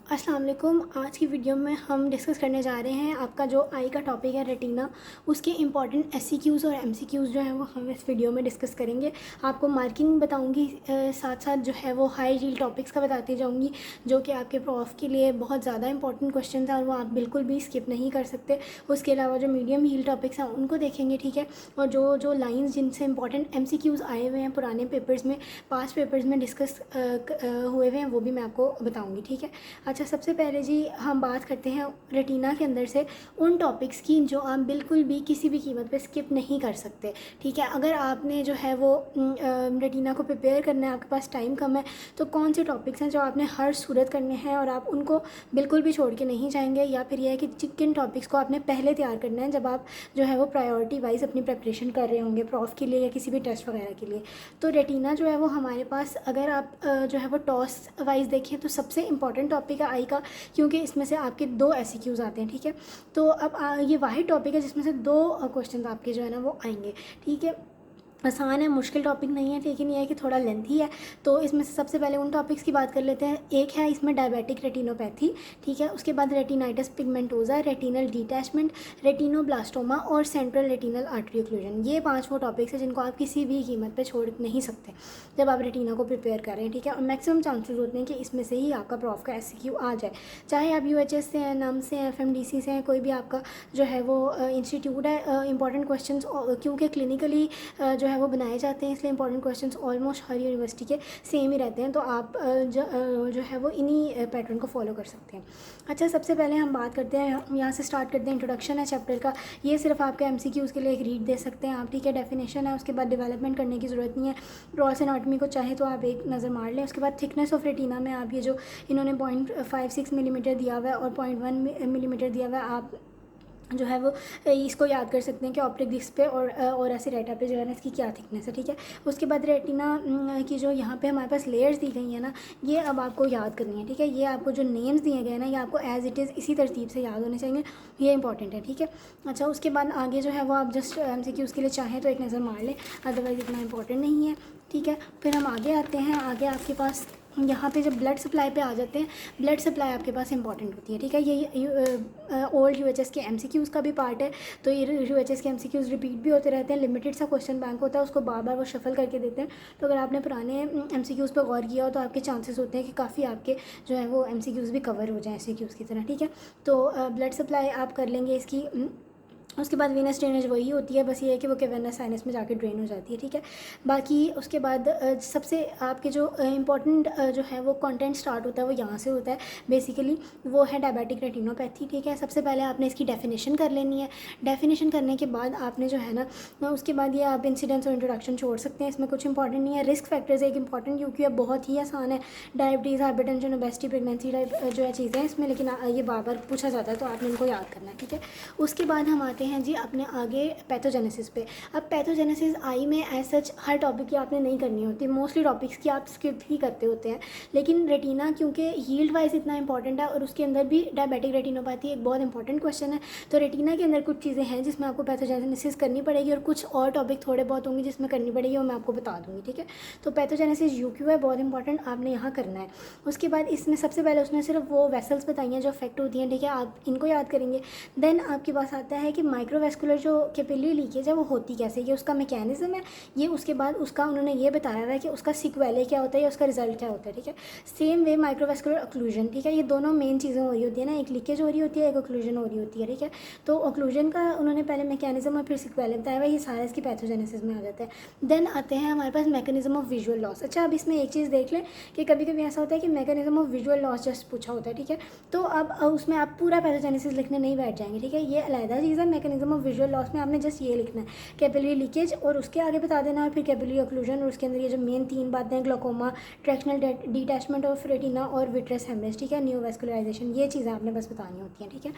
अस्सलाम वालेकुम। आज की वीडियो में हम डिस्कस करने जा रहे हैं आपका जो आई का टॉपिक है रेटिना, उसके इंपॉर्टेंट एससीक्यूज़ और एमसीक्यूज़ जो हैं वो हम इस वीडियो में डिस्कस करेंगे। आपको मार्किंग बताऊंगी, साथ साथ जो है वो हाई रील टॉपिक्स का बताती जाऊंगी जो कि आपके प्रॉफ के लिए बहुत ज़्यादा इंपॉर्टेंट क्वेश्चन हैं और वो आप बिल्कुल भी स्किप नहीं कर सकते। उसके अलावा जो मीडियम हील टॉपिक्स हैं उनको देखेंगे, ठीक है। और जो जो लाइन्स जिनसे इंपॉर्टेंट एमसीक्यूज़ आए हुए हैं पुराने पेपर्स में, पास्ट पेपर्स में डिस्कस हुए हुए हैं, वो भी मैं आपको बताऊँगी, ठीक है। अच्छा, सबसे पहले जी हम बात करते हैं रेटिना के अंदर से उन टॉपिक्स की जो आप बिल्कुल भी किसी भी कीमत पे स्किप नहीं कर सकते, ठीक है। अगर आपने जो है वो रेटिना को प्रिपेयर करना है, आपके पास टाइम कम है, तो कौन से टॉपिक्स हैं जो आपने हर सूरत करने हैं और आप उनको बिल्कुल भी छोड़ के नहीं जाएंगे, या फिर यह है कि किन टॉपिक्स को आपने पहले तैयार करना है जब आप जो है वो प्रायोरिटी वाइज अपनी प्रेपरेशन कर रहे होंगे प्रॉफ के लिए या किसी भी टेस्ट वगैरह के लिए। तो रेटिना जो है वो हमारे पास, अगर आप जो है वो टॉस वाइज देखें तो सबसे इंपॉर्टेंट टॉपिक है आई का, क्योंकि इसमें से आपके 2 एससीक्यूज़ आते हैं, ठीक है। तो अब ये वाहिद टॉपिक है जिसमें से 2 क्वेश्चन आपके जो है ना वो आएंगे, ठीक है। आसान है, मुश्किल टॉपिक नहीं है, लेकिन ये है कि थोड़ा लेंथी है। तो इसमें से सबसे पहले उन टॉपिक्स की बात कर लेते हैं। एक है इसमें डायबिटिक रेटिनोपैथी, ठीक है। उसके बाद रेटिनाइटिस पिगमेंटोजा, रेटिनल डिटैचमेंट, रेटिनोब्लास्टोमा और सेंट्रल रेटिनल आर्टरी ओक्लूजन। ये 5 वो टॉपिक्स हैं जिनको आप किसी भी कीमत पे छोड़ नहीं सकते जब आप रेटिना को प्रिपेयर कर रहे हैं, ठीक है। और मैक्सिमम चांसेस होते हैं कि इसमें से ही आपका प्रॉफ का एससीक्यू आ जाए, चाहे आप यूएचएस से हैं, नम से हैं, एफएमडीसी से हैं, कोई भी आपका जो है वो इंस्टीट्यूट है। इंपॉर्टेंट क्वेश्चन क्योंकि क्लिनिकली जो है वो बनाए जाते हैं, इसलिए इंपॉर्टेंट क्वेश्चंस ऑलमोस्ट हर यूनिवर्सिटी के सेम ही रहते हैं। तो आप जो है वो इन्हीं पैटर्न को फॉलो कर सकते हैं। अच्छा, सबसे पहले हम बात करते हैं, यहाँ से स्टार्ट करते हैं। इंट्रोडक्शन है चैप्टर का, ये सिर्फ आपके एमसीक्यूज़ के लिए एक रीड दे सकते हैं आप, ठीक है। डेफिनेशन है, उसके बाद डेवलपमेंट करने की ज़रूरत नहीं है। ग्रॉस एनाटॉमी को चाहे तो आप एक नज़र मार लें। उसके बाद थिकनेस ऑफ रेटिना में आप ये जो इन्होंने 0.56 मिलीमीटर दिया हुआ है और 0.1 मिलीमीटर दिया हुआ है, आप जो है वो इसको याद कर सकते हैं कि ऑप्टिक डिस्क पे और ऐसे रेटा पे जो है ना इसकी क्या थिकनेस है, ठीक है। उसके बाद रेटिना की जो यहाँ पे हमारे पास लेयर्स दी गई हैं ना, ये अब आपको याद करनी है, ठीक है। ये आपको जो नेम्स दिए गए हैं ना, ये आपको एज इट इज़ इसी तरतीब से याद होने चाहिए, ये इंपॉर्टेंट है, ठीक है। अच्छा, उसके बाद आगे जो है वो आप जस्ट एमसीक्यूज़ के लिए चाहें तो एक नज़र मार लें, अदरवाइज़ इतना इंपॉर्टेंट नहीं है, ठीक है। फिर हम आगे आते हैं। आगे आपके पास यहाँ पे जब ब्लड सप्लाई पे आ जाते हैं, ब्लड सप्लाई आपके पास इंपॉर्टेंट होती है, ठीक है। ये ओल्ड यूएचएस के एमसीक्यूज़ का भी पार्ट है। तो ये यूएचएस के एमसीक्यूज़ रिपीट भी होते रहते हैं, लिमिटेड सा क्वेश्चन बैंक होता है, उसको बार बार वो शफल करके देते हैं। तो अगर आपने पुराने एमसीक्यूज़ पर गौर किया हो तो आपके चांसेस होते हैं कि काफ़ी आपके जो है वो एमसीक्यूज़ भी कवर हो जाए एमसीक्यूज़ की तरह, ठीक है। तो ब्लड सप्लाई आप कर लेंगे इसकी। उसके बाद वीनस ड्रेनेज वही होती है, बस ये है कि वो कैवर्नस साइनस में जाके ड्रेन हो जाती है, ठीक है। बाकी उसके बाद सबसे आपके जो इम्पॉर्टेंट जो है वो कंटेंट स्टार्ट होता है वो यहाँ से होता है बेसिकली, वो है डायबिटिक रेटिनोपैथी, ठीक है। सबसे पहले आपने इसकी डेफिनेशन कर लेनी है। डेफिनेशन करने के बाद आपने जो है ना उसके बाद ये आप इंसिडेंस और इंट्रोडक्शन छोड़ सकते हैं, इसमें कुछ इंपॉर्टेंट नहीं है। रिस्क फैक्टर्स एक इंपॉर्टेंट, क्योंकि अब बहुत ही आसान है, diabetes, hypertension, obesity, pregnancy type जो है चीज़ें हैं इसमें, लेकिन ये बार बार पूछा जाता है तो आपने इनको याद करना है, ठीक है। उसके बाद हम आते हैं जी अपने आगे पैथोजेनेसिस पे। अब पैथोजेनेसिस आई में एज सच हर टॉपिक की आपने नहीं करनी होती, मोस्टली टॉपिक्स की आप स्किप ही करते होते हैं, लेकिन रेटिना क्योंकि यील्ड वाइज इतना इंपॉर्टेंट है और उसके अंदर भी डायबिटिक रेटिनोपैथी एक बहुत इंपॉर्टेंट क्वेश्चन है। तो रेटिना के अंदर कुछ चीज़ें हैं जिसमें आपको पैथोजेनेसिस करनी पड़ेगी और कुछ और टॉपिक थोड़े बहुत होंगे जिसमें करनी पड़ेगी, वो मैं आपको बता दूँगी, ठीक है। तो पैथोजेनेसिस यूक्यू है, बहुत इंपॉर्टेंट, आपने यहाँ करना है। उसके बाद इसमें सबसे पहले उसने सिर्फ वो वेसल्स बताई हैं जो अफेक्ट होती हैं, ठीक है, आप इनको याद करेंगे। देन आपके पास आता है कि माइक्रोवेस्कुलर जो कैपिलरी लीकेज है वो होती कैसे, ये उसका मैकेनिज्म है। ये उसके बाद उसका उन्होंने ये बताया हुआ है कि उसका सिक्वेले क्या होता है या उसका रिजल्ट क्या होता है, ठीक है। सेम वे माइक्रोवेस्कुलर ऑक्लूजन, ठीक है, ये दोनों मेन चीज़ें हो रही होती है ना, एक लीकेज हो रही होती है, एक ऑक्लूजन हो रही होती है, ठीक है। तो ऑक्लूजन का उन्होंने पहले मैकेनिज्म और फिर सिक्वेले बताया हुआ, ये सारा इसकी पैथोजेनेसिस में आ जाता है। देन आते हैं हमारे पास मैकेनिज्म ऑफ विजुअल लॉस। अच्छा, अब इसमें एक चीज़ देख लें कि कभी कभी ऐसा होता है कि mechanism of visual loss just पूछा होता है, ठीक है। तो अब उसमें आप पूरा पैथोजेनेसिस लिखने नहीं बैठ जाएंगे, ठीक है। ये अलग चीज़ है। मैकेनिज्म ऑफ विजुअल लॉस में आपने जस्ट ये लिखना है, कैपिलरी लीकेज और उसके आगे बता देना है, फिर कैपिलरी ऑक्लूजन और उसके अंदर ये जो मेन 3 बातें हैं, ग्लोकोमा, ट्रैक्शनल डिटैचमेंट ऑफ रेटिना और विट्रस हेमरेज, ठीक है, न्यूवेस्कुलराइजेशन, ये चीज़ें आपने बस बतानी होती हैं, ठीक है।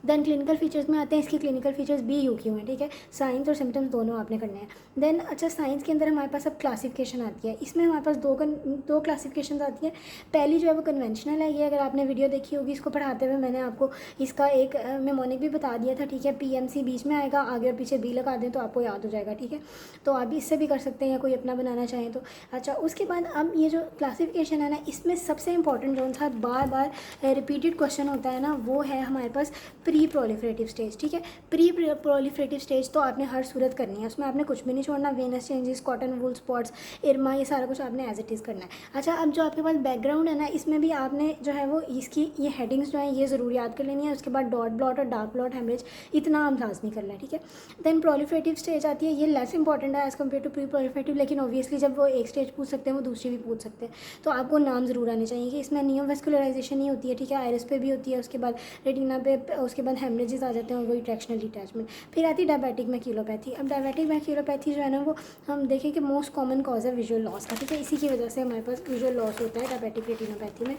देन क्लिनिकल फीचर्स में आते हैं, इसकी क्लिनिकल फीचर्स भी यूक्यू हैं, ठीक है, साइंस और सिम्टम्स दोनों आपने करने हैं। देन अच्छा, साइंस के अंदर हमारे पास अब क्लासिफिकेशन आती है, इसमें हमारे पास दो क्लासिफिकेशन आती है। पहली जो है वो कन्वेंशनल है, ये अगर आपने वीडियो देखी होगी इसको पढ़ाते हुए मैंने आपको इसका एक मेमोनिक भी बता दिया था, ठीक है, सी बीच में आएगा, आगे और पीछे बी लगा दें तो आपको याद हो जाएगा, ठीक है। तो आप इससे भी कर सकते हैं या कोई अपना बनाना चाहें तो। अच्छा, उसके बाद अब ये जो क्लासिफिकेशन है ना, इसमें सबसे इंपॉर्टेंट जो सा बार बार रिपीटेड क्वेश्चन होता है ना, वो है हमारे पास प्री प्रोलिफरेटिव स्टेज, ठीक है। प्री प्रोलिफरेटिव स्टेज तो आपने हर सूरत करनी है, उसमें आपने कुछ भी नहीं छोड़ना, venous changes, cotton wool spots, IRMA, ये सारा कुछ आपने एज इट इज़ करना है। अच्छा, अब जो आपके पास बैकग्राउंड है ना, इसमें भी आपने जो है वो इसकी ये हेडिंग्स जो है ये ज़रूर याद कर लेनी है। उसके बाद डॉट ब्लॉट और डार्क ब्लॉट हेमरेज इतना आप लाजमी कर लें, ठीक है। देन प्रोलिफरेटिव स्टेज आती है, ये लेस इंपॉर्टेंट है as compare to pre proliferative, लेकिन ऑब्वियसली जब वो एक स्टेज पूछ सकते हैं वो दूसरी भी पूछ सकते हैं, तो आपको नाम ज़रूर आने चाहिए कि इसमें नियोवेस्कुलराइजेशन ही होती है, ठीक है। आयरिस पे भी होती है, उसके बाद रेटिना पे, उसके बाद हेमरेजेस आ जाते हैं और वही ट्रैक्शनल डिटैचमेंट। फिर आती है डायबिटिक मैक्यूलोपैथी। अब डायबिटिक मैक्यूलोपैथी जो है ना, वो हम देखें कि मोस्ट कॉमन कॉज है विजुअल लॉस का, ठीक है। इसी की वजह से हमारे पास विजुअल लॉस होता है डायबिटिक रेटिनोपैथी में।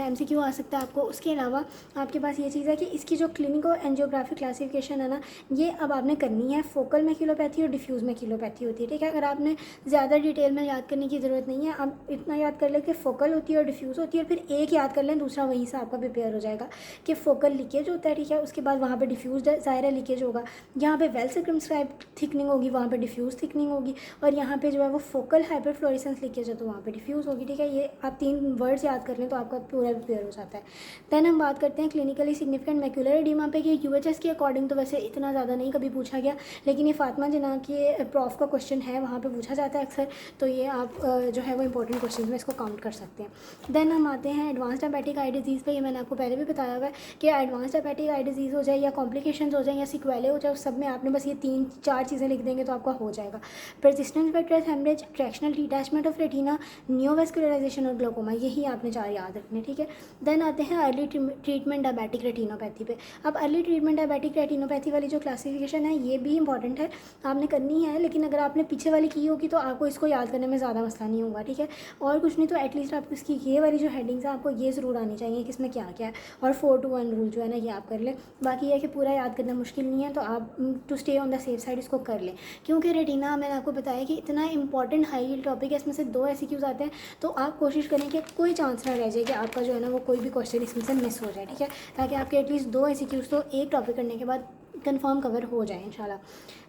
MCQ आ सकता है आपको। उसके अलावा आपके पास ये चीज़ है कि इसकी जो क्लिनिको एंजियोग्राफिक क्लासिफिकेशन है ना, ये अब आपने करनी है। फोकल मैक्यूलोपैथी और डिफ्यूज़ मैक्यूलोपैथी होती है, ठीक है। अगर आपने ज़्यादा डिटेल में याद करने की ज़रूरत नहीं है, आप इतना याद कर लें कि फोकल होती है और डिफ्यूज़ होती है, और फिर एक याद कर लें, दूसरा वहीं से आपका प्रिपेयर हो जाएगा कि फोकल लीकेज होता है, ठीक है। उसके बाद वहाँ पे डिफ्यूज़ ज़ाहिर है लीकेज होगा, यहाँ पे वेल सर्कमस्क्राइब्ड थिकनिंग होगी, वहाँ पे डिफ्यूज़ थिकनिंग होगी, और यहाँ पे जो है वो फोकल हाइपरफ्लोरेसेंस लीकेज है तो वहाँ पे डिफ्यूज़ होगी, ठीक है। ये आप 3 वर्ड्स याद कर लें तो आपका पूरा प्रिपेयर हो जाता है। देन हम बात करते हैं क्लिनिकली सिग्निफिकेंट मैक्यूलर एडिमा पे कि UHS के अकॉर्डिंग तो वैसे इतना ज़्यादा नहीं कभी पूछा गया, लेकिन ये फातिमा जना के प्रॉफ का क्वेश्चन है, वहाँ पे पूछा जाता है अक्सर, तो ये आप जो है वो इंपॉर्टेंट क्वेश्चन में इसको काउंट कर सकते हैं। देन हम आते हैं एडवांस डायबिटिक आई डिजीज़ पे। ये मैंने आपको पहले भी बताया हुआ है कि एडवांस डायबिटिक आई डिजीज़ हो जाए या कॉम्प्लिकेशंस हो जाए या सिक्वेले हो जाए, उस सब में आपने बस ये 3-4 चीज़ें लिख देंगे तो आपका हो जाएगा। Persistent vitreous haemorrhage, tractional detachment of retina, neovascularisation और ग्लोकोमा, यही आपने 4 याद रखने, ठीक है। देन आते हैं अर्ली ट्रीटमेंट डायबिटिक रेटिनोपैथी पे। अब अर्ली ट्रीटमेंट डायबिटिक रेटिनोपैथी वाली जो क्लासिफिकेशन है ये भी इंपॉर्टेंट है, आपने करनी है, लेकिन अगर आपने पीछे वाली की होगी तो आपको इसको याद करने में ज़्यादा मसला नहीं होगा, ठीक है। और कुछ नहीं तो एटलीस्ट आपको इसकी ये वाली जो हेडिंग्स है आपको ये ज़रूर आनी चाहिए कि इसमें क्या क्या है, और 4 to 1 रूल जो है ना ये आप कर लें। बाकी ये है कि पूरा याद करना मुश्किल नहीं है, तो आप to stay on the safe side इसको कर लें, क्योंकि रेटिना मैंने आपको बताया कि इतना इंपॉर्टेंट हाई टॉपिक है, इसमें से 2 SCQs आते हैं, तो आप कोशिश करें कि कोई चांस ना रह जाए कि आपका जो है ना वो कोई भी क्वेश्चन इसमें से मिस हो जाए, ठीक है, ताकि आपके एटलीस्ट 2 SCQs तो एक टॉपिक करने के बाद कंफर्म कवर हो जाए इंशाल्लाह।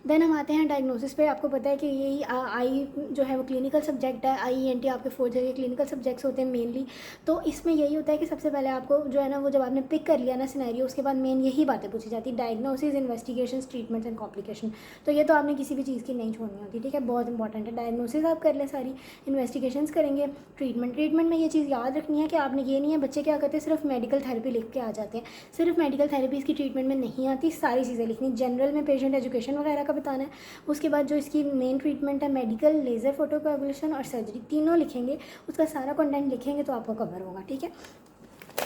देन हम आते हैं डायग्नोसिस पे। आपको पता है कि यही आई जो है वो क्लिनिकल सब्जेक्ट है, IENT आपके 4 जगह क्लिनिकल सब्जेक्ट्स होते हैं मेनली, तो इसमें यही होता है कि सबसे पहले आपको जो है ना वो जब आपने पिक कर लिया ना सिनेरियो, उसके बाद मेन यही बातें पूछी जाती है, diagnosis, investigation, treatments and complication. तो ये तो आपने किसी भी चीज़ की नहीं छोड़नी होती, ठीक है, बहुत इंपॉर्टेंट है। डायग्नोसिस आप कर लें सारी, इन्वेस्टिगेशंस करेंगे, ट्रीटमेंट में ये चीज़ याद रखनी है कि आपने ये नहीं है, बच्चे क्या करते हैं सिर्फ मेडिकल थेरेपी लिख के आ जाते हैं, सिर्फ मेडिकल थेरेपी इसकी ट्रीटमेंट में नहीं आती, सारी चीज़ें लिखनी, जनरल में पेशेंट एजुकेशन वगैरह का बताना है, उसके बाद जो इसकी मेन ट्रीटमेंट है मेडिकल, लेज़र फोटोकोएगुलेशन और सर्जरी, तीनों लिखेंगे, उसका सारा कंटेंट लिखेंगे तो आपका कवर होगा, ठीक है।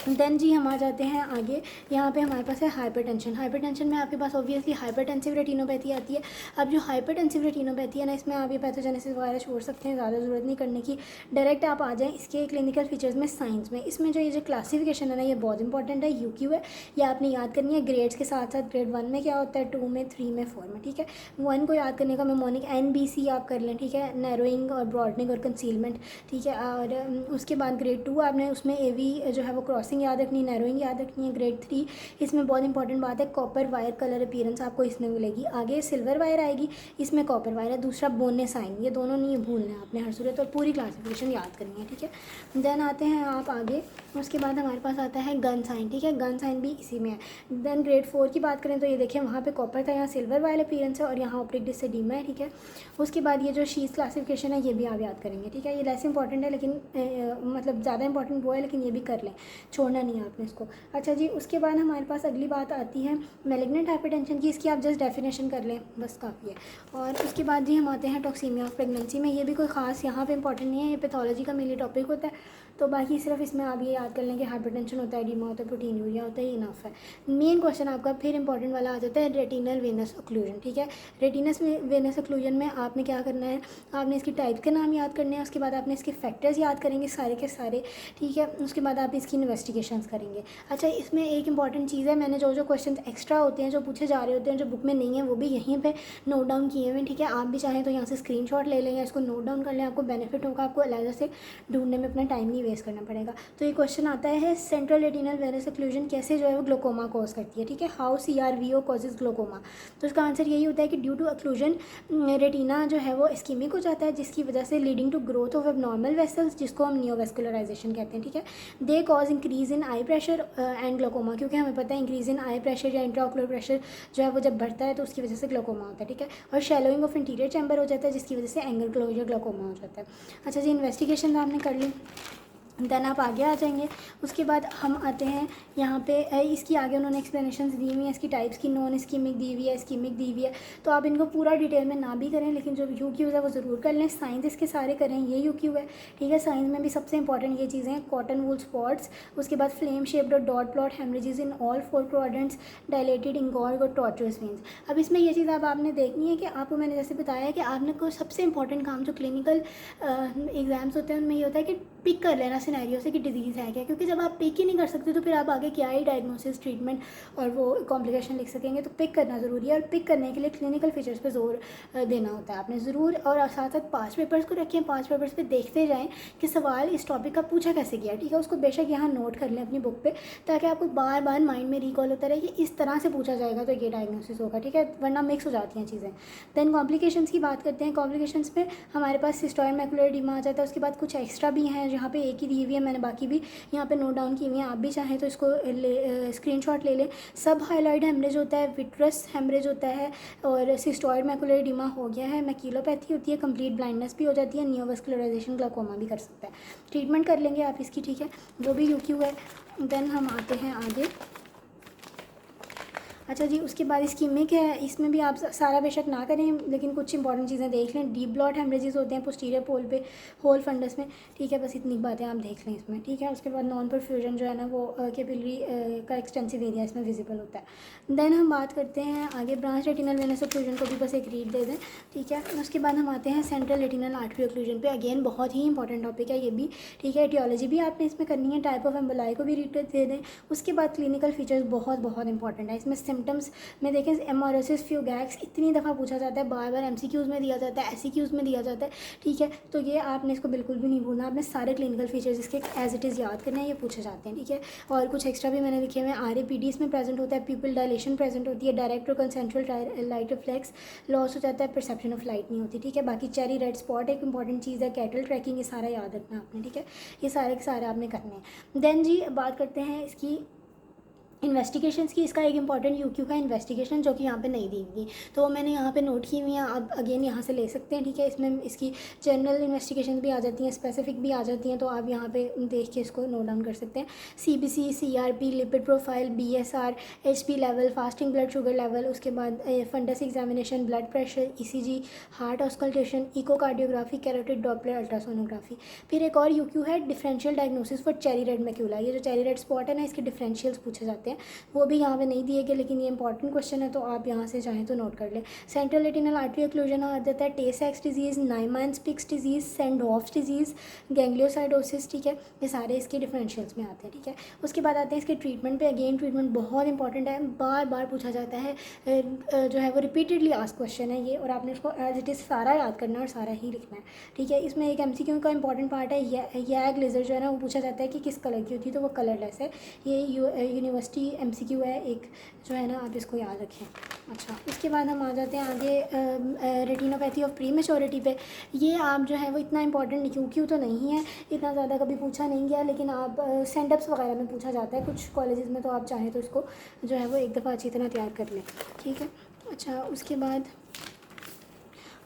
देन जी हम आ जाते हैं आगे, यहाँ पे हमारे पास है हाइपरटेंशन में आपके पास ऑब्वियसली हाइपरटेंसिव रेटिनोपैथी आती है। अब जो हाइपरटेंसिव रेटिनोपैथी है ना, इसमें आप ये पैथोजेनेसिस वगैरह छोड़ सकते हैं, ज़्यादा ज़रूरत नहीं करने की, डायरेक्ट आप आ जाएँ इसके क्लिनिकल फीचर्स में, साइंस में। इसमें जो ये जो क्लासिफिकेशन है ना ये बहुत इंपॉर्टेंट है, UQ है, ये आपने याद करनी है ग्रेड्स के साथ साथ। ग्रेड 1 में क्या होता है, 2 में, 3 में, 4 में, ठीक है। 1 को याद करने का मेमोनिक NBC आप कर लें, ठीक है, नैरोइंग और ब्रॉडनिंग और कंसीलमेंट, ठीक है। और उसके बाद ग्रेड 2 आपने उसमें AV जो है वो क्रॉसिंग याद रखनी, नैरोइंग याद रखनी है। ग्रेड 3 इसमें बहुत इंपॉर्टेंट बात है, कॉपर वायर कलर अपीयरेंस आपको इसमें मिलेगी। आगे सिल्वर वायर आएगी, इसमें कॉपर वायर है, दूसरा बोने साइन, ये दोनों नहीं भूलना है आपने हर सूरत, और पूरी क्लासिफिकेशन याद करनी है, ठीक है। देन आते हैं आप आगे, उसके बाद हमारे पास आता है गन साइन, ठीक है, गन साइन भी इसी में है। देन ग्रेड 4 की बात करें तो ये देखें वहाँ पे कॉपर था, यहाँ सिल्वर वायर अपीयरेंस है, और यहाँ ऑप्टिक डिस्टेडिमा है, ठीक है। उसके बाद ये जो शीज क्लासिफिकेशन है ये भी आप याद करेंगे, ठीक है। ये लेस इंपॉर्टेंट है, लेकिन मतलब ज़्यादा इंपॉर्टेंट वो है, लेकिन ये भी कर लें, छोड़ना नहीं है आपने इसको। अच्छा जी, उसके बाद हमारे पास अगली बात आती है मैलिग्नेंट हाइपरटेंशन की, इसकी आप जस्ट डेफिनेशन कर लें बस काफ़ी है। और उसके बाद जी हम आते हैं टॉक्सीमिया ऑफ प्रेगनेंसी में, ये भी कोई ख़ास यहाँ पे इंपॉर्टेंट नहीं है, ये पैथोलॉजी का मेनली टॉपिक होता है, तो बाकी सिर्फ इसमें आप ये याद कर लें कि हाइपरटेंशन होता है, एडिमा होता है, प्रोटीन यूरिया होता है, इनफ है। मेन क्वेश्चन आपका फिर इंपॉर्टेंट वाला आ जाता है रेटिनल वेनस ऑक्लूजन, ठीक है। रेटिनस वेनस ऑक्लूजन में आपने क्या करना है, आपने इसकी टाइप के नाम याद करने हैं, उसके बाद आपने इसके फैक्टर्स याद करेंगे सारे के सारे, ठीक है। उसके बाद आप इसकी इन्वेस्टिगेशंस करेंगे। अच्छा, इसमें एक इंपॉर्टेंट चीज़ है, मैंने जो क्वेश्चन एक्स्ट्रा होते हैं जो पूछे जा रहे होते हैं जो बुक में नहीं है वो भी यहीं पे नोट डाउन किए हुए हैं, ठीक है। आप भी चाहें तो यहाँ से स्क्रीनशॉट ले लें या इसको नोट डाउन कर लें, आपको बेनिफिट होगा, आपको अलग से ढूंढने में अपना टाइम नहीं वेस्ट करना पड़ेगा। तो ये क्वेश्चन आता है सेंट्रल रेटिनल वेनस ओक्लूजन कैसे जो है वो ग्लोकोमा कॉज करती है, ठीक है, हाउ CRVO कॉजेज ग्लोकोमा। तो इसका आंसर यही होता है कि ड्यू टू ओक्लूजन रेटिना जो है वो इस्कीमिक हो जाता है, जिसकी वजह से leading to growth of abnormal vessels, जिसको हम नियोवेस्कुलराइजेशन कहते हैं, ठीक है। They cause increase in eye pressure and glaucoma, क्योंकि हमें पता है इंक्रीज इन आई प्रेशर या इंट्राओकुलर प्रेशर जो है वो जब बढ़ता है तो उसकी वजह से ग्लोकोमा होता है, ठीक है। और शैलोइंग ऑफ इंटीरियर चैम्बर हो जाता है, जिसकी वजह से एंगल क्लोजर ग्लोकोमा हो जाता है। अच्छा जी, इन्वेस्टिगेशन आपने कर ली, देन आप आगे आ जाएंगे। उसके बाद हम आते हैं यहाँ पे इसकी आगे उन्होंने एक्सप्लेनेशंस दी हुई हैं इसकी टाइप्स की, नॉन स्कीमिक दी हुई है, स्कीमिक दी हुई है। तो आप इनको पूरा डिटेल में ना भी करें, लेकिन जो UQs है वो ज़रूर कर लें। साइंस इसके सारे करें, ये UQ है, ठीक है। साइंस में भी सबसे इंपॉर्टेंट ये चीज़ें हैं, कॉटन वूल स्पॉट्स, उसके बाद फ्लेम शेप्ड और dot blot haemorrhages in all 4 quadrants, dilated engorged और टॉर्चुअस वेन्स। अब इसमें ये चीज़ अब आपने देखनी है कि आपको मैंने जैसे बताया कि आपने को सबसे इंपॉर्टेंट काम जो क्लिनिकल एग्जाम्स होते हैं उनमें ये होता है कि पिक कर लेना सिनेरियो से कि डिजीज़ है क्या, क्योंकि जब आप पिक ही नहीं कर सकते तो फिर आप आगे क्या ही डायग्नोसिस, ट्रीटमेंट और वो कॉम्प्लिकेशन लिख सकेंगे। तो पिक करना ज़रूरी है, और पिक करने के लिए क्लिनिकल फीचर्स पे जोर देना होता है आपने ज़रूर। और साथ साथ 5 पेपर्स को रखें, 5 पेपर्स पे देखते जाएँ कि सवाल इस टॉपिक का पूछा कैसे गया, ठीक है। उसको बेशक यहाँ नोट कर लें अपनी बुक पर, ताकि आपको बार बार माइंड में रिकॉल होता रहे कि इस तरह से पूछा जाएगा तो ये डायग्नोसिस होगा, ठीक है, वरना मिक्स हो जाती हैं चीज़ें। देन कॉम्प्लिकेशंस की बात करते हैं। कॉम्प्लिकेशंस में हमारे पास सिस्टोइड मैकुलर एडिमा आ जाता है। उसके बाद कुछ एक्स्ट्रा भी हैं, जहाँ पे एक ही दी हुई है, मैंने बाकी भी यहाँ पे नोट डाउन की हुई हैं, आप भी चाहें तो इसको स्क्रीनशॉट ले लें। सब हाइलॉइड हेमरेज होता है, विट्रस हेमरेज होता है, और सिस्टोइड मैकुलर एडिमा हो गया है, मैक्यूलोपैथी होती है, कंप्लीट ब्लाइंडनेस भी हो जाती है, नियोवेस्कुलराइजेशन ग्लाइकोमा भी कर सकता है। ट्रीटमेंट कर लेंगे आप इसकी, ठीक है, जो भी UQ है। देन हम आते हैं आगे। अच्छा जी, उसके बाद स्कीमिक है, इसमें भी आप सारा बेशक ना करें, लेकिन कुछ इंपॉर्टेंट चीज़ें देख लें। डीप ब्लॉट हेमरेजेस होते हैं पोस्टीरियर पोल पे, होल फंडस में, ठीक है, बस इतनी बातें आप देख लें इसमें, ठीक है। उसके बाद नॉन परफ्यूजन जो है ना वो कैपिलरी का एक्सटेंसिव एरिया इसमें विजिबल होता है। देन हम बात करते हैं आगे, ब्रांच रेटिनल वेनस ओक्लूजन को भी बस एक रीड दे दें, ठीक है। उसके बाद हम आते हैं सेंट्रल रेटिनल आर्टरी ओक्लूजन पे। अगेन बहुत ही इंपॉर्टेंट टॉपिक है ये भी, ठीक है। एटियोलॉजी भी आपने इसमें करनी है, टाइप ऑफ एम्बोलाई को भी रीड दे दें। उसके बाद क्लिनिकल फीचर्स बहुत बहुत इंपॉर्टेंट है इसमें। सिम्टम्स में देखें, एमोरेसिस फ्यूगैक्स इतनी दफ़ा पूछा जाता है, बार बार MCQs में दिया जाता है, SCQs में दिया जाता है, ठीक है। तो ये आपने इसको बिल्कुल भी नहीं भूलना, आपने सारे क्लिनिकल फीचर्स इसके एज इट इज़ याद करना है, ये पूछे जाते हैं, ठीक है। और कुछ एक्स्ट्रा भी मैंने लिखे हुए हैं। RAPD इसमें प्रेजेंट होता है, पीपल डायलेशन प्रेजेंट होती है, डायरेक्ट और कंसेंट्रल लाइट रिफ्लेक्स लॉस हो जाता है, परसेप्शन ऑफ लाइट नहीं होती, ठीक है। बाकी चेरी रेड स्पॉट एक इंपॉर्टेंट चीज़ है, कैटल ट्रैकिंग, ये सारा याद रखना है आपने, ठीक है। ये सारे के सारे आपने करने हैं। देन जी बात करते हैं इसकी इन्वेस्टिगेशंस की। इसका एक इंपॉर्टेंट UQ का इन्वेस्टिगेशन जो कि यहाँ पे नहीं दी हुई, तो वो मैंने यहाँ पे नोट की हुई हैं, आप अगेन यहाँ से ले सकते हैं, ठीक है। इसमें इसकी जनरल इन्वेस्टिगेशन भी आ जाती हैं, स्पेसिफिक भी आ जाती हैं, तो आप यहाँ पे देख के इसको नोट डाउन कर सकते हैं। CBC, CRP, lipid profile, BSR, HP level, fasting blood sugar level, उसके बाद fundus examination, blood pressure, ECG, heart auscultation, echocardiography, carotid doppler ultrasonography. फिर एक और UQ है differential diagnosis for cherry red macula. ये जो चेरी रेड स्पॉट है ना, इसके डिफरेंशियल्स पूछे जाते हैं, वो भी यहाँ पे नहीं दिए गए, लेकिन ये इंपॉर्टेंट क्वेश्चन है, तो आप यहाँ से चाहें तो नोट कर लें। सेंट्रल रेटिनल आर्टरी ओक्लूजन आ जाता है, टे सैक्स डिजीज़, नाइमैन्स पिक्स डिजीज़, सेंडॉफ्स डिजीज़, गैंग्लियोसाइडोसिस, ठीक है। ये सारे इसके डिफरेंशियल्स में आते हैं, ठीक है। उसके बाद आते हैं इसके ट्रीटमेंट पे। अगेन ट्रीटमेंट बहुत इंपॉर्टेंट है, बार बार पूछा जाता है, जो है वो रिपीटेडली आस्क क्वेश्चन है ये, और आपने उसको एज इट इज़ सारा याद करना है और सारा ही लिखना है, ठीक है। इसमें एक MCQ का इंपॉर्टेंट पार्ट है, यैग लेज़र जो है ना वो पूछा जाता है कि किस कलर की होती है, तो वो कलरलेस है। ये यूनिवर्सिटी MCQ है एक, जो है ना आप इसको याद रखें। अच्छा, इसके बाद हम आ जाते हैं आगे रेटिनोपैथी ऑफ प्री मैच्योरिटी पे। ये आप जो है वो इतना इंपॉर्टेंट UQ तो नहीं है, इतना ज़्यादा कभी पूछा नहीं गया, लेकिन आप सेंडअप्स वगैरह में पूछा जाता है कुछ कॉलेजेस में, तो आप चाहें तो इसको जो है वो एक दफ़ा अच्छी तरह तैयार कर लें, ठीक है। अच्छा, उसके बाद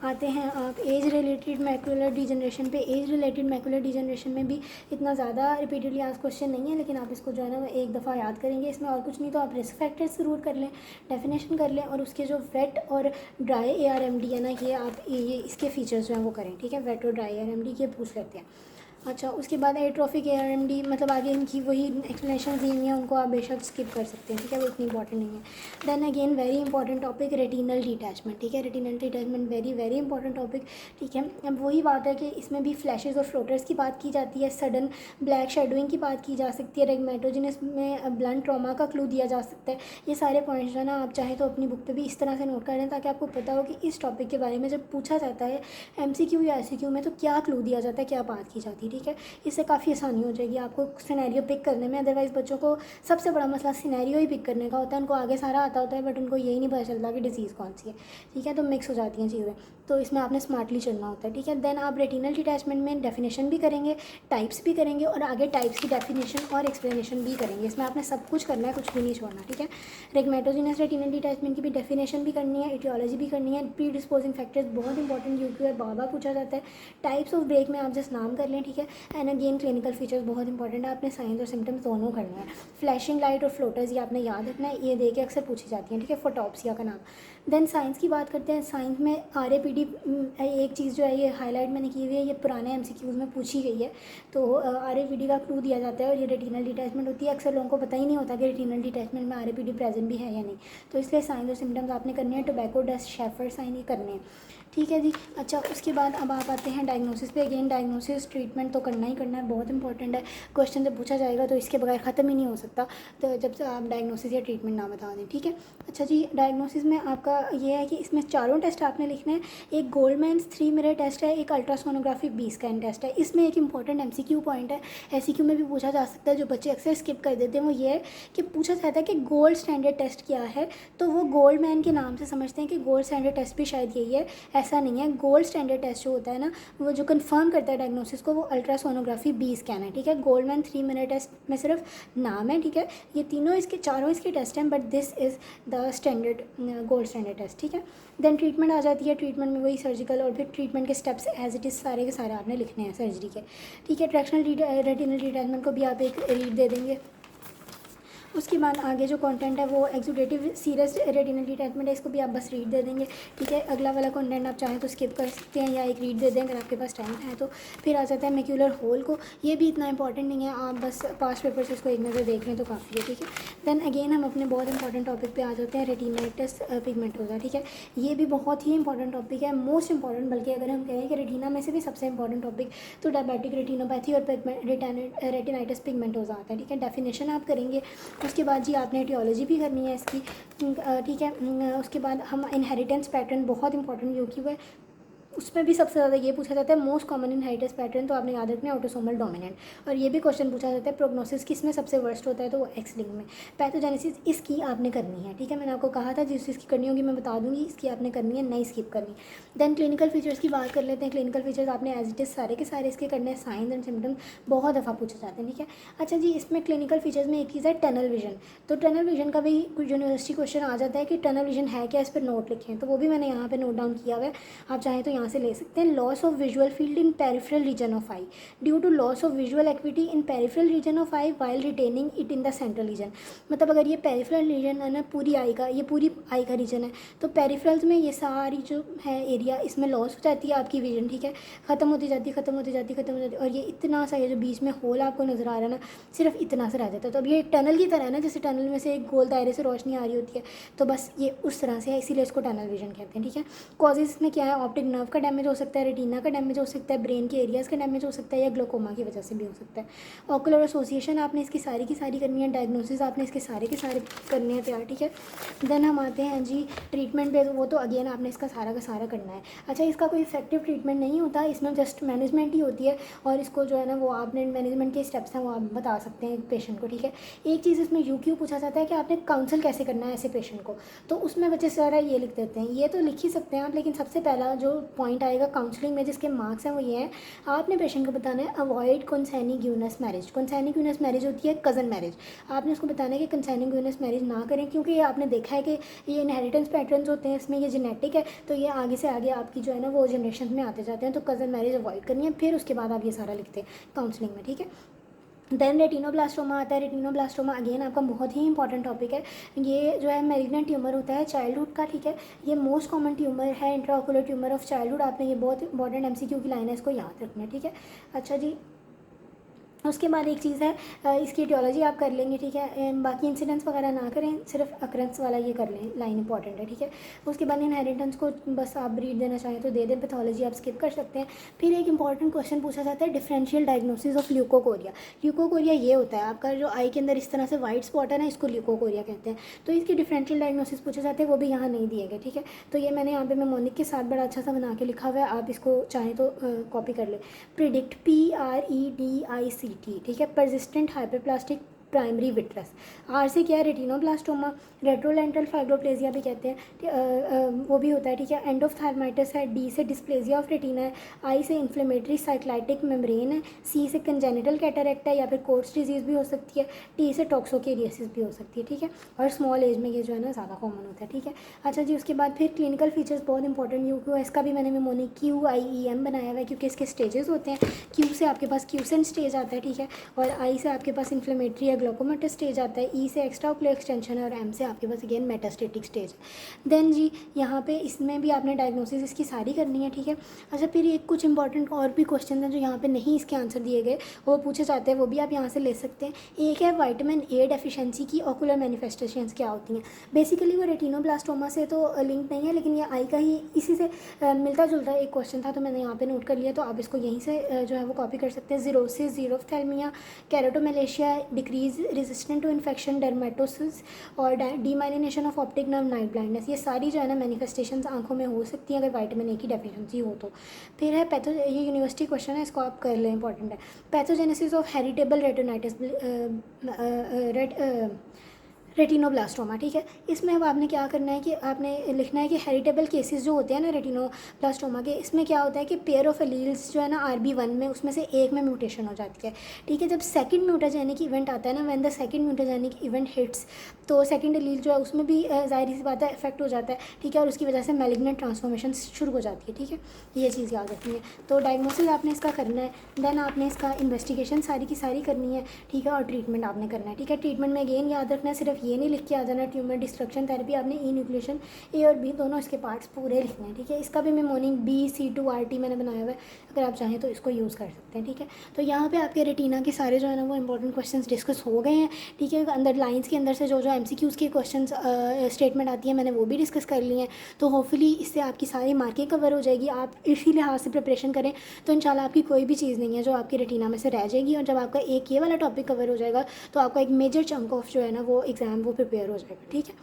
आते हैं आप एज रिलेटेड मैकुलर डिजनरेशन पे। एज रिलेटेड मैकुलर डिजनरेशन में भी इतना ज़्यादा रिपीटेडली आज क्वेश्चन नहीं है, लेकिन आप इसको जो है ना एक दफ़ा याद करेंगे। इसमें और कुछ नहीं तो आप रिस्क फैक्टर्स ज़रूर कर लें, डेफिनेशन कर लें, और उसके जो वेट और ड्राई ARMD है ना, ये आप ये इसके फीचर्स जो हैं वो करें, ठीक है। वेट और ड्राई ARMD ये पूछ लेते हैं। अच्छा, उसके बाद एट्रोफिक ARMD, मतलब आगे इनकी वही एक्सप्लेनेशन दी हुई हैं, उनको आप बेशक स्किप कर सकते हैं, ठीक है, वो इतनी इंपॉर्टेंट नहीं है। Then again very important topic retinal detachment, ठीक है। Retinal detachment very very important topic, ठीक है। अब वही बात है कि इसमें भी फ्लैशेस और फ्लोटर्स की बात की जाती है, सडन ब्लैक शेडोइंग की बात की जा सकती है, रेगमेटोजिनस में ब्लंट ट्रॉमा का क्लू दिया जा सकता है। ये सारे पॉइंट्स जो है ना आप चाहें तो अपनी बुक पर भी इस तरह से नोट कर लें, ताकि आपको पता हो कि इस टॉपिक के बारे में जब पूछा जाता है MCQ या SCQ में, तो क्या क्लू दिया जाता है, क्या बात की जाती है, ठीक है। इससे काफ़ी आसानी हो जाएगी आपको सिनेरियो पिक करने में। अदरवाइज़ बच्चों को सबसे बड़ा मसला सिनेरियो ही पिक करने का होता है। उनको आगे सारा आता होता है बट उनको यही नहीं पता चलता कि डिजीज़ कौन सी है, ठीक है। तो मिक्स हो जाती हैं चीज़ें, तो इसमें आपने स्मार्टली चलना होता है, ठीक है। देन आप रेटिनल डिटैचमेंट में डेफिनेशन भी करेंगे, टाइप्स भी करेंगे और आगे टाइप्स की डेफिनेशन और एक्सप्लेनेशन भी करेंगे। इसमें आपने सब कुछ करना है, कुछ भी नहीं छोड़ना, ठीक है। रेगमेटोजेनस रेटिनल डिटैचमेंट की भी डेफिनेशन भी करनी है, इटियोलॉजी भी करनी है। प्री डिस्पोजिंग फैक्टर्स बहुत इंपॉर्टेंट, यूक्यू और बाबा पूछा जाता है। टाइप्स ऑफ ब्रेक में आप जस्ट नाम कर लें, ठीक है। एंड अगेन क्लिनिकल फीचर्स बहुत इंपॉर्टेंट है, आपने साइंस और सिम्टम्स दोनों करना है। फ्लैशिंग लाइट और फ्लोटर्स ये आपने याद रखना है, ये दे के अक्सर पूछी जाती हैं, ठीक है। फोटोप्सिया का नाम। देन साइंस की बात करते हैं। साइंस में RAPD एक चीज़ जो है ये हाईलाइट मैंने की हुई है, ये पुराने MCQs में पूछी गई है। तो RAPD का क्लू दिया जाता है और ये रेटिनल डिटैचमेंट होती है। अक्सर लोगों को पता ही नहीं होता कि रेटिनल डिटैचमेंट में RAPD प्रेजेंट भी है या नहीं, तो इसलिए साइंस और सिम्टम्स आपने करने हैं। टोबैको डस्ट शेफर साइन ये करने हैं, ठीक है जी। अच्छा, उसके बाद अब आप आते हैं डायग्नोसिस पे। अगेन डायग्नोसिस ट्रीटमेंट तो करना ही करना है, बहुत इंपॉर्टेंट है। क्वेश्चन जब पूछा जाएगा तो इसके बगैर ख़त्म ही नहीं हो सकता, तो जब से आप डायग्नोसिस या ट्रीटमेंट ना बता दें, ठीक है। अच्छा जी, डायग्नोसिस में आपका ये है कि इसमें चारों टेस्ट आपने लिखने हैं। एक गोल्डमैन्स 3 मिरर टेस्ट है, एक अल्ट्रासोनोग्राफी B स्कैन टेस्ट है। इसमें एक इंपॉर्टेंट MCQ पॉइंट है, SCQ में भी पूछा जा सकता है, जो बच्चे अक्सर स्किप कर देते हैं, वो ये है कि पूछा जाता है कि गोल्ड स्टैंडर्ड टेस्ट क्या है, तो वो गोल्डमैन के नाम से समझते हैं कि गोल्ड स्टैंडर्ड टेस्ट भी शायद यही है। ऐसा नहीं है। गोल्ड स्टैंडर्ड टेस्ट जो होता है ना, वो जो कंफर्म करता है डायग्नोसिस को, वो अल्ट्रासोनोग्राफी B स्कैन है, ठीक है। गोल्डमैन 3 मिनट टेस्ट में सिर्फ नाम है, ठीक है। ये तीनों इसके चारों इसके टेस्ट हैं, but this is the standard gold standard test, ठीक है। देन ट्रीटमेंट आ जाती है। ट्रीटमेंट में वही सर्जिकल और फिर ट्रीटमेंट के स्टेप्स एज इट इज़ सारे के सारे आपने लिखने हैं सर्जरी के, ठीक है। ट्रैक्शनल रेटिनल डिटैचमेंट को भी आप एक रीड दे देंगे। उसके बाद आगे जो कंटेंट है वो एक्सुडेटिव सीरियस रेटिनल डिटैचमेंट है, इसको भी आप बस रीड दे देंगे, ठीक है। अगला वाला कंटेंट आप चाहें तो स्किप कर सकते हैं या एक रीड दे दें अगर आपके पास टाइम है तो। फिर आ जाता है मैक्यूलर होल को, ये भी इतना इंपॉर्टेंट नहीं है, आप बस पास्ट पेपर से इसको एक नज़र देख लें तो काफ़ी है, ठीक है। देन अगेन हम अपने बहुत इंपॉर्टेंट टॉपिक पे आ जाते हैं, रेटिनाइटिस पिगमेंटोसा, ठीक है। ये भी बहुत ही इंपॉर्टेंट टॉपिक है, मोस्ट इंपॉर्टेंट, बल्कि अगर हम कहें कि रेटिना में से भी सबसे इंपॉर्टेंट टॉपिक तो डायबिटिक रेटिनोपैथी और रेटिनाइटिस पिगमेंटोसा आता है, ठीक है। डेफिनेशन आप करेंगे। उसके बाद जी आपने एटियोलॉजी भी करनी है इसकी, ठीक है। उसके बाद हम इनहेरिटेंस पैटर्न बहुत इंपॉर्टेंट क्योंकि वह उसमें भी सबसे ज़्यादा ये पूछा जाता है मोस्ट कॉमन इनहेरिटेंस पैटर्न, तो आपने याद रखना है ऑटोसोमल डोमिनेंट। और ये भी क्वेश्चन पूछा जाता है प्रोग्नोसिस किस में सबसे वर्स्ट होता है, तो वो X लिंक में। पैथोजेनेसिस इसकी आपने करनी है, ठीक है। मैंने आपको कहा था जिस चीज़ की करनी होगी मैं बता दूंगी, इसकी आपने करनी है, नहीं स्किप करनी। देन क्लिनिकल फीचर्स की बात कर लेते हैं। क्लिनिकल फीचर्स आपने एज इट इज़ सारे के सारे इसके करने हैं। साइंस एंड सिम्टम्स बहुत दफ़ा पूछे जाते हैं, ठीक है। अच्छा जी, इसमें क्लिनिकल फीचर्स में एक चीज़ है टनल विजन, तो टनल विजन का भी यूनिवर्सिटी क्वेश्चन आ जाता है कि टनल विजन है क्या, इस पर नोट लिखें, तो वो भी मैंने यहाँ पर नोट डाउन किया हुआ है, आप चाहें तो यहाँ से ले सकते हैं। Loss of visual field in peripheral region of eye due to loss of visual acuity in peripheral region of eye while retaining it in the central region. मतलब अगर ये पेरिफेरल रीजन है ना, पूरी आई का, ये पूरी आई का रीजन है, तो पेरिफेरल्स में ये सारी जो है एरिया, इसमें लॉस हो जाती है आपकी विजन, ठीक है। ख़त्म होती जाती है, ख़त्म होती जाती है, ख़त्म हो जाती है। और ये इतना सा, ये जो बीच में होल आपको नज़र आ रहा है ना, सिर्फ इतना सा रह जाता है। तो अब ये टनल की तरह है ना, जैसे टनल में से एक गोल दायरे से रोशनी आ रही होती है, तो बस ये उस तरह से है, इसीलिए इसको टनल विजन कहते हैं, ठीक है। कॉजेज़ में क्या है, ऑप्टिक नर्व का डैमेज हो सकता है, रेटिना का डैमेज हो सकता है, ब्रेन के एरियाज़ का डैमेज हो सकता है, या ग्लोकोमा की वजह से भी हो सकता है। ऑकुलर एसोसिएशन आपने इसकी सारी की सारी करनी है। डायग्नोसिस आपने इसके सारे के सारे करने हैं तैयार, ठीक है। देन हम आते हैं जी ट्रीटमेंट पे, वो तो अगेन आपने इसका सारा का सारा करना है। अच्छा, इसका कोई इफेक्टिव ट्रीटमेंट नहीं होता, इसमें जस्ट मैनेजमेंट ही होती है, और इसको जो है ना वो आपने मैनेजमेंट के स्टेप्स हैं वो आप बता सकते हैं पेशेंट को, ठीक है। एक चीज़ इसमें UQ पूछा जाता है कि आपने काउंसिल कैसे करना है ऐसे पेशेंट को, तो उसमें बच्चे सारा ये लिख देते हैं, ये तो लिख ही सकते हैं आप, लेकिन सबसे पहला जो पॉइंट आएगा काउंसलिंग में जिसके मार्क्स हैं वो ये है, आपने पेशेंट को बताना है अवॉइड कंसैनिग्यूनस मैरिज। कंसैनिग्यूनस मैरिज होती है कज़न मैरिज, आपने उसको बताना है कि कंसैनिग्यूनस मैरिज ना करें, क्योंकि ये आपने देखा है कि ये इनहेरिटेंस पैटर्न्स होते हैं, इसमें ये जेनेटिक है, तो ये आगे से आगे आपकी जो है ना वो जनरेशन में आते जाते हैं, तो कज़न मैरिज अवॉइड करनी है। फिर उसके बाद आप ये सारा लिखते हैं काउंसलिंग में, ठीक है। देन रेटिनोब्लास्टोमा आता है। रेटिनोब्लास्टोमा अगेन आपका बहुत ही इंपॉर्टेंट टॉपिक है, ये जो है मेलिग्नेंट ट्यूमर होता है चाइल्डहुड का, ठीक है। ये मोस्ट कॉमन ट्यूमर है, इंट्राओकुलर ट्यूमर ऑफ चाइल्डहुड। आपने ये बहुत इंपॉर्टेंट MCQ की लाइन है, इसको याद रखना है, ठीक है। अच्छा जी, उसके बाद एक चीज़ है इसकी etiology आप कर लेंगे, ठीक है। बाकी इंसिडेंट्स वगैरह ना करें, सिर्फ अक्रंस वाला ये कर लें, लाइन इंपॉर्टेंट है, ठीक है। उसके बाद इनहेरिटेंस को बस आप ब्रीड देना चाहें तो दे दें, पैथोलॉजी आप स्किप कर सकते हैं। फिर एक इंपॉर्टेंट क्वेश्चन पूछा जाता है डिफरेंशियल डायग्नोसिस ऑफ ल्यूकोकोरिया। ल्यूकोकोरिया ये होता है आपका जो आई के अंदर इस तरह से वाइट स्पॉट है ना, इसको ल्यूकोकोरिया कहते हैं। तो इसकी डिफरेंशियल डायग्नोसिस पूछे जाते हैं, वो भी यहाँ नहीं दिए गए, ठीक है। तो ये मैंने यहाँ पे मेमोनिक के साथ बड़ा अच्छा सा बना के लिखा हुआ है, आप इसको चाहें तो कॉपी कर लें। प्रिडिक्ट PREDICT, ठीक है, persistent hyperplastic primary vitreous. R से क्या है, रेटिनोब्लास्टोमा, रेट्रोलेंटल फाइब्रोप्लेजिया भी कहते हैं, वो भी होता है, ठीक है। एंडोफ्थाल्माइटिस है। डी से डिस्प्लेजिया ऑफ रेटिना है। आई से इन्फ्लेमेटरी साइक्लाइटिक मेम्ब्रेन है। सी से कंजेनिटल कैटरेक्ट है या फिर कोर्स डिजीज़ भी हो सकती है। टी से टॉक्सोकेरियोसिस भी हो सकती है, ठीक है। और स्मॉल एज में ये जो है ना ज़्यादा कॉमन होता है, ठीक है। अच्छा जी, उसके बाद फिर क्लिनिकल फीचर्स बहुत इंपॉर्टेंट UQ, इसका भी मैंने मेमोनी QIEM बनाया हुआ है क्योंकि इसके स्टेजेस होते हैं। क्यू से आपके पास क्यूसेंट स्टेज आता है, ठीक है। और आई से आपके पास इन्फ्लेमेटरी या ग्लोकोमेटा स्टेज आता है। ई से एक्स्ट्राओकुलर एक्सटेंशन है और एम से आपके पास अगेन मेटास्टेटिक स्टेज है। देन जी यहाँ पे इसमें भी आपने डायग्नोसिस इसकी सारी करनी है, ठीक है। अच्छा, फिर एक कुछ इंपॉर्टेंट और भी क्वेश्चन हैं जो यहाँ पे नहीं इसके आंसर दिए गए, वो पूछे जाते हैं, वो भी आप यहाँ से ले सकते हैं। एक है विटामिन A डेफिशिएंसी की ऑकुलर मैनिफेस्टेशंस क्या होती हैं। बेसिकली वो रेटिनोब्लास्टोमा से तो लिंक नहीं है, लेकिन ये आई का ही इसी से मिलता जुलता एक क्वेश्चन था, तो मैंने यहाँ पे नोट कर लिया, तो आप इसको यहीं से जो है वो कॉपी कर सकते हैं। Xerosis, xerophthalmia, keratomalacia, decrease resistant to infection, dermatosis और demyelination of optic nerve, night blindness, ये सारी जो है ना मैनिफेस्टेशंस आंखों में हो सकती हैं अगर विटामिन A की डेफिशिएंसी हो तो। फिर है ये यूनिवर्सिटी क्वेश्चन है, इसको आप कर लें, इंपॉर्टेंट है। Pathogenesis of heritable retinitis retinoblastoma, ठीक है। इसमें अब आपने क्या करना है कि आपने लिखना है कि हेरिटेबल केसेस जो होते हैं ना रेटिनोब्लास्टोमा के, इसमें क्या होता है कि पेयर ऑफ एलील्स जो है ना RB1 में, उसमें से एक में म्यूटेशन हो जाती है, ठीक है। जब सेकंड म्यूटाजेनिक इवेंट आता है ना, when the second mutagenic event hits, तो सेकंड एलील जो है उसमें भी ज़ाहिर सी बात है इफेक्ट हो जाता है, ठीक है। और उसकी वजह से मैलिग्नेंट ट्रांसफॉर्मेशन शुरू हो जाती है, ठीक है। ये चीज़ याद रखनी है। तो डायग्नोसिस आपने इसका करना है, देन आपने इसका इन्वेस्टिगेशन सारी की सारी करनी है, ठीक है। और ट्रीटमेंट आपने करना है, ठीक है। ट्रीटमेंट में अगेन याद रखना है, सिर्फ ये नहीं लिख के आ जाना ट्यूमर डिस्ट्रक्शन थेरेपी, आपने इन्यूक्लेशन A और B दोनों इसके पार्ट्स पूरे लिखने हैं, ठीक है। इसका भी मैं मॉर्निंग BC2RT मैंने बनाया हुआ है, अगर आप चाहें तो इसको यूज़ कर सकते हैं, ठीक है। तो यहाँ पे आपके रेटिना के सारे जो है ना वो इंपॉर्टेंट क्वेश्चंस डिस्कस हो गए हैं, ठीक है। अंदर लाइंस के अंदर से जो जो MCQs के क्वेश्चंस स्टेटमेंट आती है मैंने वो भी डिस्कस कर लिए हैं। तो होपफुली इससे आपकी सारी मार्किंग कवर हो जाएगी। आप इसी लिहाज से प्रिपरेशन करें तो इंशाल्लाह आपकी कोई भी चीज़ नहीं है जो आपकी रेटिना में से रह जाएगी। और जब आपका एक ये वाला टॉपिक कवर हो जाएगा तो आपका एक मेजर चंक ऑफ जो है ना वो एग्ज़ाम वो प्रिपेयर हो जाएगा, ठीक है।